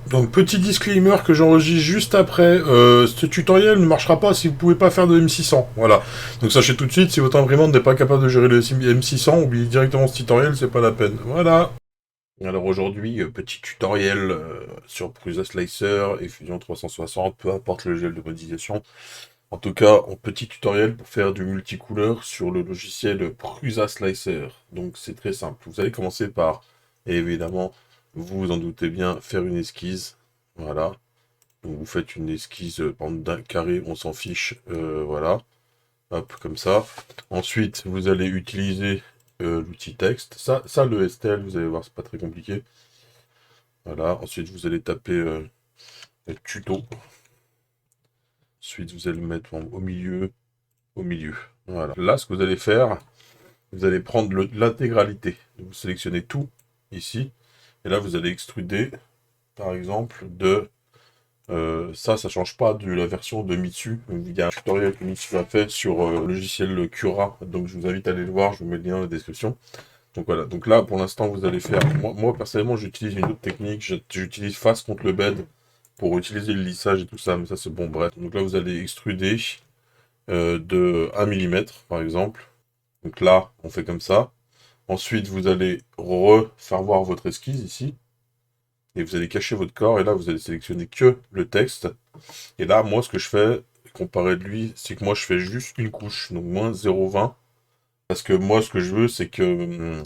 Donc petit disclaimer que j'enregistre juste après, ce tutoriel ne marchera pas si vous pouvez pas faire de M600, voilà. Donc sachez tout de suite, si votre imprimante n'est pas capable de gérer le M600, oubliez directement ce tutoriel, c'est pas la peine, voilà. Alors aujourd'hui, petit tutoriel sur Prusa Slicer et Fusion 360, peu importe le gel de modélisation. En tout cas, un petit tutoriel pour faire du multicouleur sur le logiciel Prusa Slicer. Donc c'est très simple, vous allez commencer par, évidemment, vous vous en doutez bien, faire une esquisse. Voilà. Donc vous faites une esquisse d'un carré, on s'en fiche. Voilà. Hop, comme ça. Ensuite, vous allez utiliser l'outil texte. Ça, le STL, vous allez voir, c'est pas très compliqué. Voilà. Ensuite, vous allez taper tuto. Ensuite, vous allez le mettre au milieu. Au milieu. Voilà. Là, ce que vous allez faire, vous allez prendre l'intégralité. Vous sélectionnez tout ici. Et là, vous allez extruder, par exemple, de ça change pas de la version de Mitsu. Il y a un tutoriel que Mitsu a fait sur le logiciel Cura, donc je vous invite à aller le voir, je vous mets le lien dans la description. Donc voilà, donc là pour l'instant vous allez faire, moi personnellement j'utilise une autre technique, j'utilise face contre le bed pour utiliser le lissage et tout ça, mais ça c'est bon, bref. Donc là vous allez extruder de 1 mm par exemple. Donc là on fait comme ça. Ensuite vous allez refaire voir votre esquisse ici. Et vous allez cacher votre corps, et là vous allez sélectionner que le texte. Et là, moi, ce que je fais, comparé de lui, c'est que moi, je fais juste une couche, donc moins 0,20. Parce que moi, ce que je veux, c'est que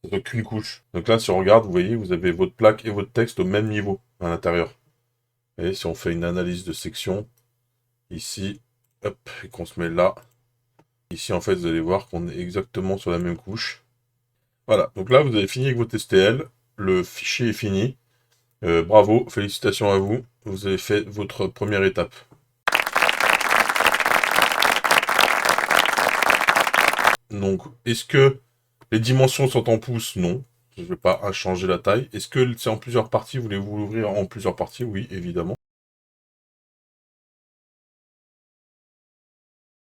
ça soit qu'une couche. Donc là, si on regarde, vous voyez, vous avez votre plaque et votre texte au même niveau à l'intérieur. Et si on fait une analyse de section, ici, hop, et qu'on se met là, ici, en fait, vous allez voir qu'on est exactement sur la même couche. Voilà, donc là, vous avez fini avec votre STL. Le fichier est fini. Bravo, félicitations à vous. Vous avez fait votre première étape. Donc, est-ce que les dimensions sont en pouces? Non. Je ne vais pas changer la taille. Est-ce que c'est en plusieurs parties? Voulez-vous l'ouvrir en plusieurs parties? Oui, évidemment.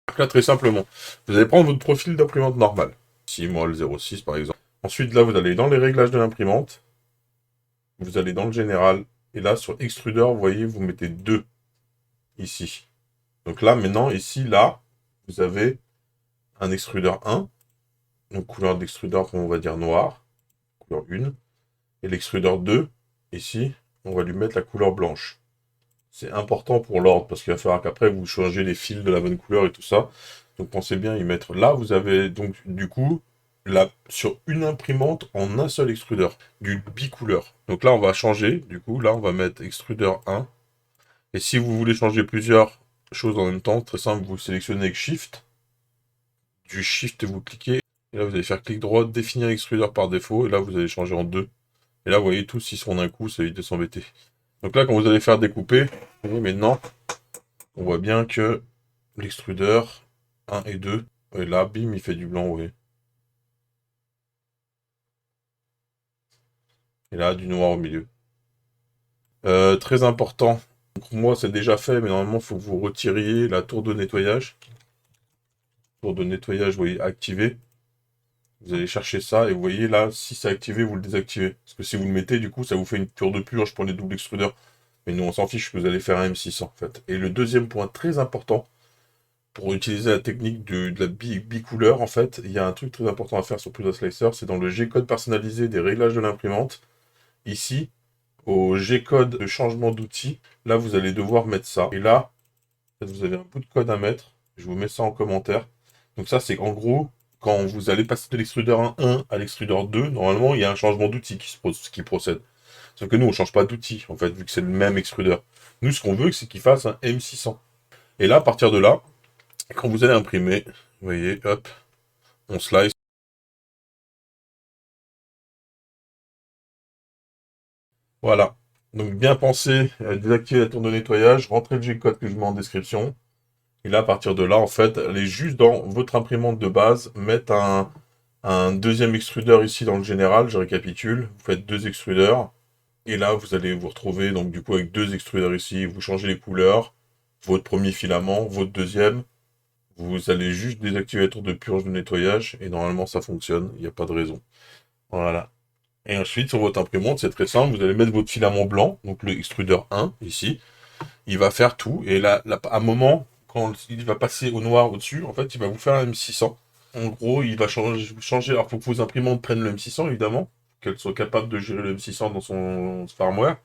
Donc là, très simplement, vous allez prendre votre profil d'imprimante normale. Ici, moi, le 06 par exemple. Ensuite, là, vous allez dans les réglages de l'imprimante. Vous allez dans le général. Et là, sur extrudeur, vous voyez, vous mettez 2 ici. Donc là, maintenant, ici, là, vous avez un extrudeur 1. Donc couleur d'extrudeur, on va dire noir. Couleur 1. Et l'extrudeur 2, ici, on va lui mettre la couleur blanche. C'est important pour l'ordre, parce qu'il va falloir qu'après vous changez les fils de la bonne couleur et tout ça. Donc pensez bien y mettre. Là, vous avez donc du coup, là, sur une imprimante en un seul extrudeur, du bicouleur. Donc là, on va changer, du coup, là, on va mettre extrudeur 1. Et si vous voulez changer plusieurs choses en même temps, très simple, vous sélectionnez avec Shift. Du Shift, vous cliquez. Et là, vous allez faire clic droit, définir extrudeur par défaut. Et là, vous allez changer en 2. Et là, vous voyez, tous ils sont d'un coup, ça évite de s'embêter. Donc là, quand vous allez faire découper, vous voyez, maintenant, on voit bien que l'extrudeur 1 et 2, et là, bim, il fait du blanc, oui. Et là, du noir au milieu. Très important. Donc, moi, c'est déjà fait, mais normalement, il faut que vous retiriez la tour de nettoyage. Tour de nettoyage, vous voyez, activé. Vous allez chercher ça, et vous voyez, là, si c'est activé, vous le désactivez. Parce que si vous le mettez, du coup, ça vous fait une tour de purge pour les doubles extrudeurs. Mais nous, on s'en fiche, que vous allez faire un M600, en fait. Et le deuxième point très important, pour utiliser la technique de la bicouleur, en fait, il y a un truc très important à faire sur Prusa Slicer, c'est dans le G-code personnalisé des réglages de l'imprimante. Ici, au G-code de changement d'outil, là, vous allez devoir mettre ça. Et là, vous avez un bout de code à mettre. Je vous mets ça en commentaire. Donc ça, c'est en gros, quand vous allez passer de l'extrudeur 1 à l'extrudeur 2, normalement, il y a un changement d'outil qui procède. Sauf que nous, on ne change pas d'outil, en fait, vu que c'est le même extrudeur. Nous, ce qu'on veut, c'est qu'il fasse un M600. Et là, à partir de là, quand vous allez imprimer, vous voyez, hop, on slice. Voilà. Donc bien penser à désactiver la tour de nettoyage, rentrer le G-code que je mets en description. Et là, à partir de là, en fait, allez juste dans votre imprimante de base, mettre un deuxième extrudeur ici dans le général, je récapitule. Vous faites 2 extrudeurs. Et là, vous allez vous retrouver donc du coup avec 2 extrudeurs ici. Vous changez les couleurs, votre premier filament, votre deuxième. Vous allez juste désactiver la tour de purge de nettoyage et normalement ça fonctionne, il n'y a pas de raison. Voilà. Et ensuite, sur votre imprimante, c'est très simple, vous allez mettre votre filament blanc, donc le extrudeur 1, ici. Il va faire tout, et là, à un moment, quand il va passer au noir au-dessus, en fait, il va vous faire un M600. En gros, il va changer. Alors, il faut que vos imprimantes prennent le M600, évidemment, qu'elles soient capables de gérer le M600 dans son firmware.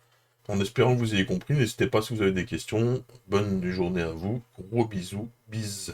En espérant que vous ayez compris, n'hésitez pas si vous avez des questions. Bonne journée à vous. Gros bisous. Bis.